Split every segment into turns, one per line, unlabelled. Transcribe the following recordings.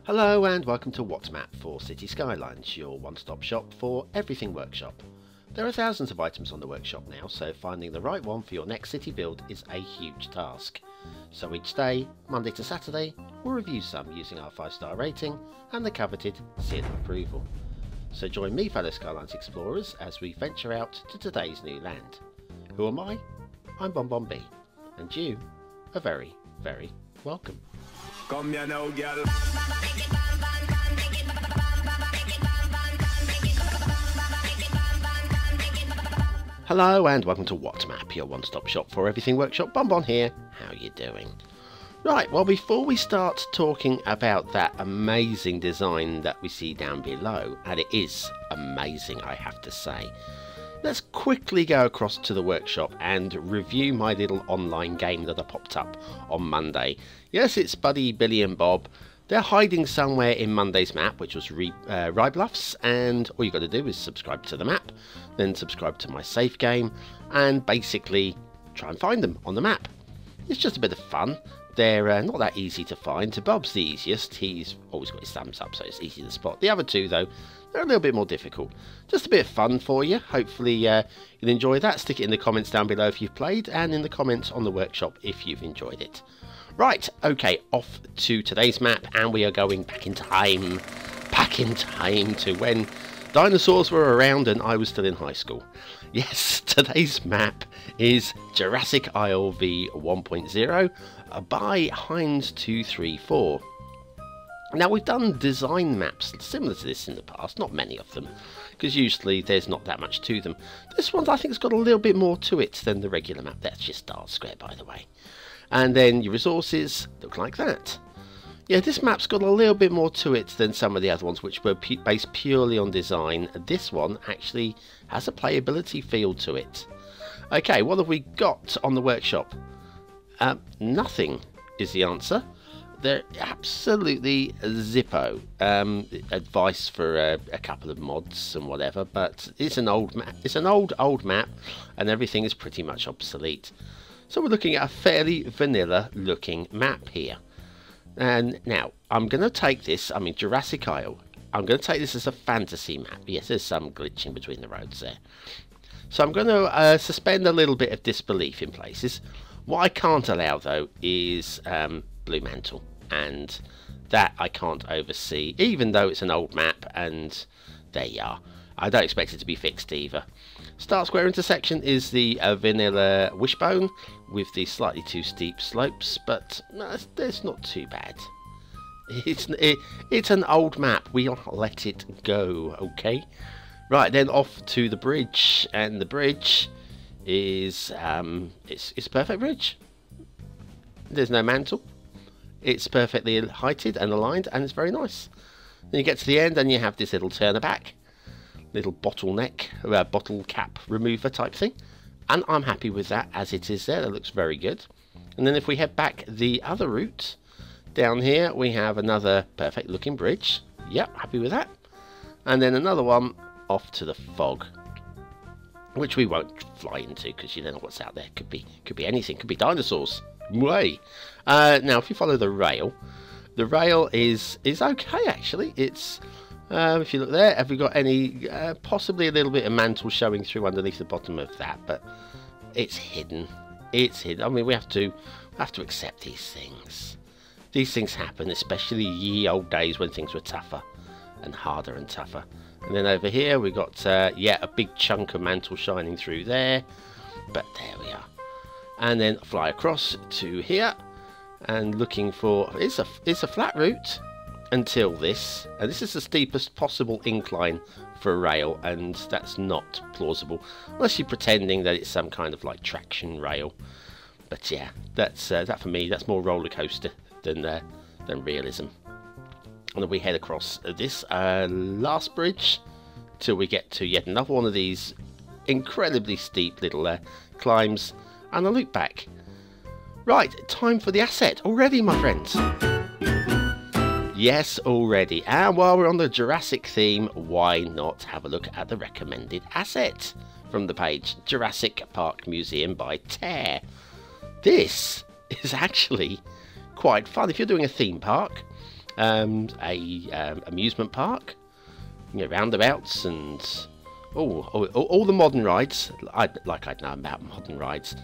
Hello and welcome to What's Map for Cities Skylines, your one-stop shop for everything workshop. There are thousands of items on the workshop now, so finding the right one for your next city build is a huge task. So each day, Monday to Saturday, we'll review some using our 5-star rating and the coveted seal of approval. So join me, fellow Skylines explorers, as we venture out to today's new land. Who am I? I'm BonBonB, and you are very, very welcome.
Come here now, girl.
Hello and welcome to What's Map, your one-stop shop for everything workshop. BonBon here. How you doing? Right, well, before we start talking about that amazing design that we see down below, and it is amazing, I have to say, let's quickly go across to the workshop and review my little online game that I popped up on Monday. Yes, it's Buddy, Billy and Bob. They're hiding somewhere in Monday's map, which was Rye Bluffs, and all you got to do is subscribe to the map, then subscribe to my save game, and basically try and find them on the map. It's just a bit of fun. They're not that easy to find. Bob's the easiest. He's always got his thumbs up, so it's easy to spot. The other two, though, they're a little bit more difficult. Just a bit of fun for you. Hopefully you'll enjoy that. Stick it in the comments down below if you've played, and in the comments on the workshop if you've enjoyed it. Right, okay, off to today's map, and we are going back in time to when dinosaurs were around and I was still in high school. Yes, today's map is Jurassic Iov 1.0 by Heinz234. Now, we've done design maps similar to this in the past, not many of them, because usually there's not that much to them. This one, I think, has got a little bit more to it than the regular map. That's just Dart Square, by the way. And then your resources look like that. Yeah, this map's got a little bit more to it than some of the other ones, which were based purely on design. This one actually has a playability feel to it. Okay, what have we got on the workshop? Nothing is the answer. They're absolutely zippo. Advice for a couple of mods and whatever, but it's an old map. It's an old map, and everything is pretty much obsolete. So we're looking at a fairly vanilla looking map here. And now I'm going to take this. I mean, Jurassic Iov. I'm going to take this as a fantasy map. Yes, there's some glitching between the roads there. So I'm going to suspend a little bit of disbelief in places. What I can't allow, though, is Blue Mantle, and that I can't oversee, even though it's an old map, and there you are. I don't expect it to be fixed either. Start Square intersection is the vanilla wishbone with the slightly too steep slopes, but it's not too bad. It's an old map. We'll let it go, okay? Right, then off to the bridge, and the bridge is it's a perfect bridge. There's no mantle. It's perfectly heighted and aligned, and it's very nice. Then you get to the end, and you have this little turner back, little bottleneck, bottle cap remover type thing, and I'm happy with that as it is there. That looks very good. And then if we head back the other route, down here we have another perfect looking bridge. Yep, happy with that. And then another one off to the fog, which we won't fly into because you don't know what's out there. Could be anything. Could be dinosaurs. Way. Now, if you follow the rail is okay actually. It's if you look there, have we got any possibly a little bit of mantle showing through underneath the bottom of that, but it's hidden. It's hidden. I mean, we have to accept these things. These things happen, especially ye old days when things were tougher and harder and tougher. And then over here we got yeah, a big chunk of mantle shining through there, but there we are. And then fly across to here and looking for it's a flat route until this, and this is the steepest possible incline for a rail, and that's not plausible unless you're pretending that it's some kind of like traction rail. But yeah, that's that for me. That's more roller coaster than realism. And then we head across this last bridge till we get to yet another one of these incredibly steep little climbs, and a loop back. Right, time for the asset already, my friends. Yes, already. And while we're on the Jurassic theme, why not have a look at the recommended asset from the page? Jurassic Park Museum by Tear. This is actually quite fun. If you're doing a theme park Amusement park, roundabouts, and all the modern rides. I'd know about modern rides.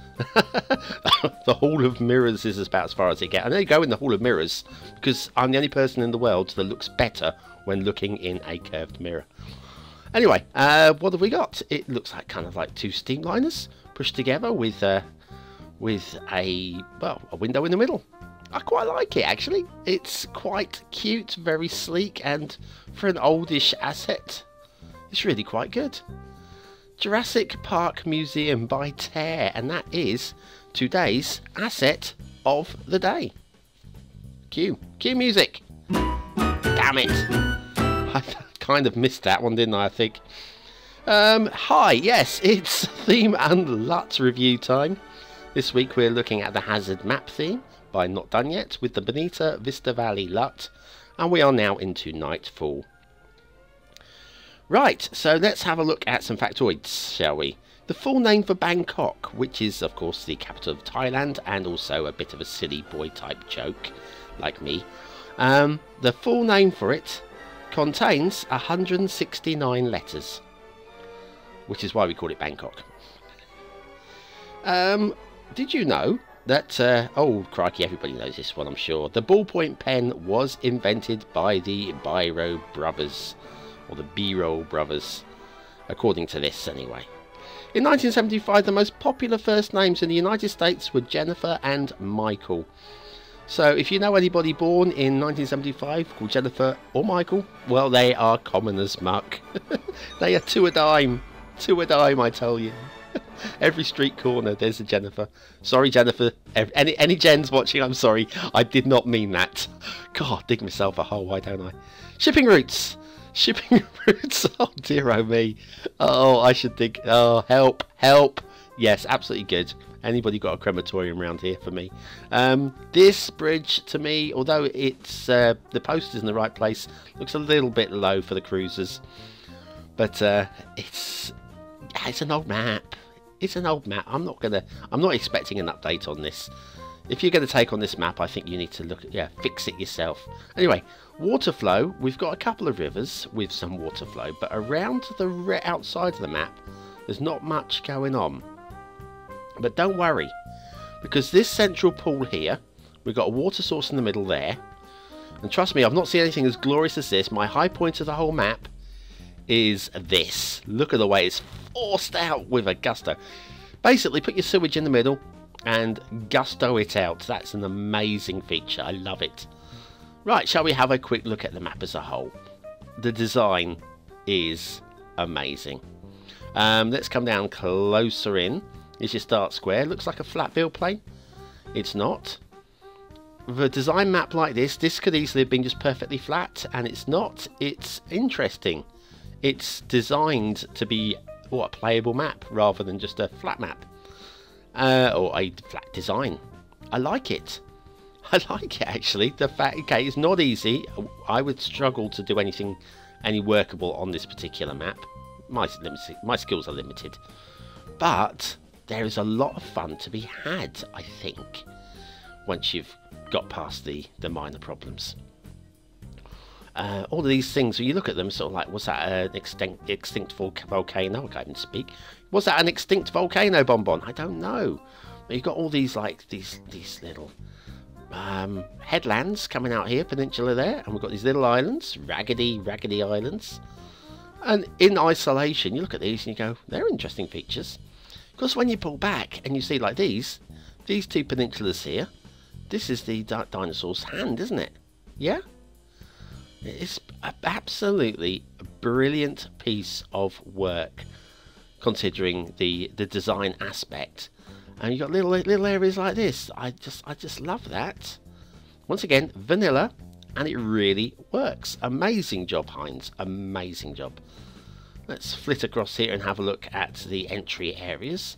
The Hall of Mirrors is about as far as it gets. I only go in the Hall of Mirrors because I'm the only person in the world that looks better when looking in a curved mirror. Anyway, what have we got? It looks like kind of like two steamliners pushed together with a window in the middle. I quite like it, actually. It's quite cute, very sleek, and for an oldish asset, it's really quite good. Jurassic Park Museum by Tear, and that is today's asset of the day. Cue music. Damn it. I kind of missed that one, didn't I think? Hi, yes, it's Theme and LUT review time. This week we're looking at the Hazard Map theme by Not Done Yet with the Bonita Vista Valley LUT, and we are now into Nightfall. Right, so let's have a look at some factoids, shall we? The full name for Bangkok, which is of course the capital of Thailand and also a bit of a silly boy type joke, like me. The full name for it contains 169 letters, which is why we call it Bangkok. Did you know that, oh crikey, everybody knows this one I'm sure, the ballpoint pen was invented by the Biro brothers, or the Biro brothers, according to this anyway. In 1975 the most popular first names in the United States were Jennifer and Michael. So if you know anybody born in 1975 called Jennifer or Michael, well, they are common as muck. They are two a dime I tell you. Every street corner there's a Jennifer. Sorry Jennifer, any Jens watching, I'm sorry, I did not mean that. God, dig myself a hole, why don't I? Shipping routes, oh dear oh me. Oh, I should think, oh help. Yes, absolutely good. Anybody got a crematorium around here for me? This bridge to me, although it's the post is in the right place, looks a little bit low for the cruisers, but it's an old map. It's an old map. I'm not expecting an update on this. If you're going to take on this map, I think you need to look at, fix it yourself. Anyway, water flow. We've got a couple of rivers with some water flow, but around the outside of the map, there's not much going on. But don't worry, because this central pool here, we've got a water source in the middle there, and trust me, I've not seen anything as glorious as this. My high point of the whole map is this. Look at the way it's forced out with a gusto. Basically, put your sewage in the middle and gusto it out. That's an amazing feature. I love it. Right, shall we have a quick look at the map as a whole? The design is amazing. Let's come down closer in. Here's your start square. Looks like a flat build plane. It's not. With a design map like this could easily have been just perfectly flat, and it's not. It's interesting. It's designed to be a playable map rather than just a flat map, or a flat design. I like it. I like it actually. The fact, okay, it's not easy. I would struggle to do any workable on this particular map. My skills are limited, but there is a lot of fun to be had, I think, once you've got past the minor problems. All of these things, when you look at them, sort of like, was that an extinct volcano? I can't even speak. Was that an extinct volcano, Bonbon? I don't know. But you've got all these, like, these little headlands coming out here, peninsula there, and we've got these little islands, raggedy islands. And in isolation, you look at these and you go, they're interesting features. Because when you pull back and you see, like, these two peninsulas here, this is the dinosaur's hand, isn't it? Yeah? It's an absolutely brilliant piece of work, considering the design aspect. And you've got little areas like this. I just love that. Once again, vanilla, and it really works. Amazing job, Heinz. Amazing job. Let's flit across here and have a look at the entry areas.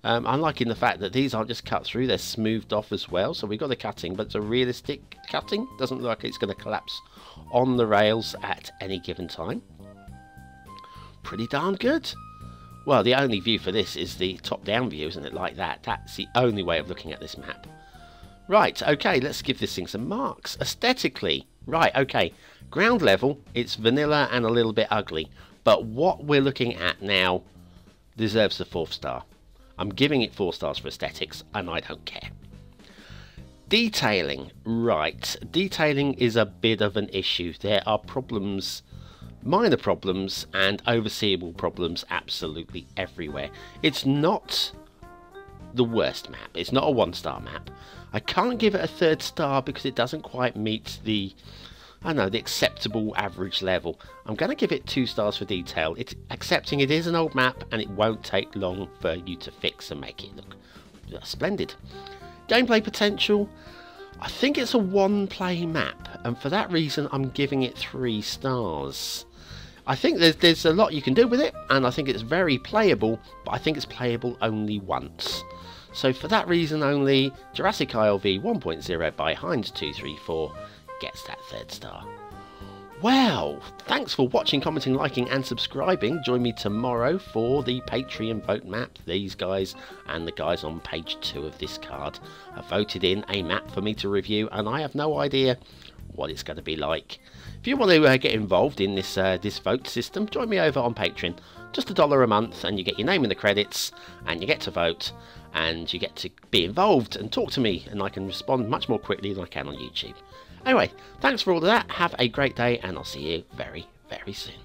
I'm liking the fact that these aren't just cut through, they're smoothed off as well. So we've got the cutting, but it's a realistic cutting. Doesn't look like it's going to collapse on the rails at any given time. Pretty darn good. Well, the only view for this is the top-down view, isn't it? Like that. That's the only way of looking at this map. Right, okay, let's give this thing some marks. Aesthetically, Right, okay. Ground level, it's vanilla and a little bit ugly. But what we're looking at now deserves the 4th star. I'm giving it 4 stars for aesthetics, and I don't care. Detailing, right. Detailing is a bit of an issue. There are problems, minor problems, and overseeable problems absolutely everywhere. It's not the worst map. It's not a 1-star map. I can't give it a 3rd star because it doesn't quite meet the, I don't know, the acceptable average level. I'm going to give it 2 stars for detail. It's accepting it is an old map and it won't take long for you to fix and make it look splendid. Gameplay potential, I think it's a 1-play map, and for that reason I'm giving it 3 stars. I think there's a lot you can do with it, and I think it's very playable, but I think it's playable only once. So for that reason only, Jurassic Iov 1.0 by Heinz234 gets that 3rd star. Well, thanks for watching, commenting, liking and subscribing. Join me tomorrow for the Patreon vote map. These guys and the guys on page 2 of this card have voted in a map for me to review, and I have no idea what it's going to be like. If you want to get involved in this this vote system, join me over on Patreon. Just $1 a month and you get your name in the credits and you get to vote and you get to be involved and talk to me, and I can respond much more quickly than I can on YouTube. Anyway, thanks for all of that. Have a great day and I'll see you very, very soon.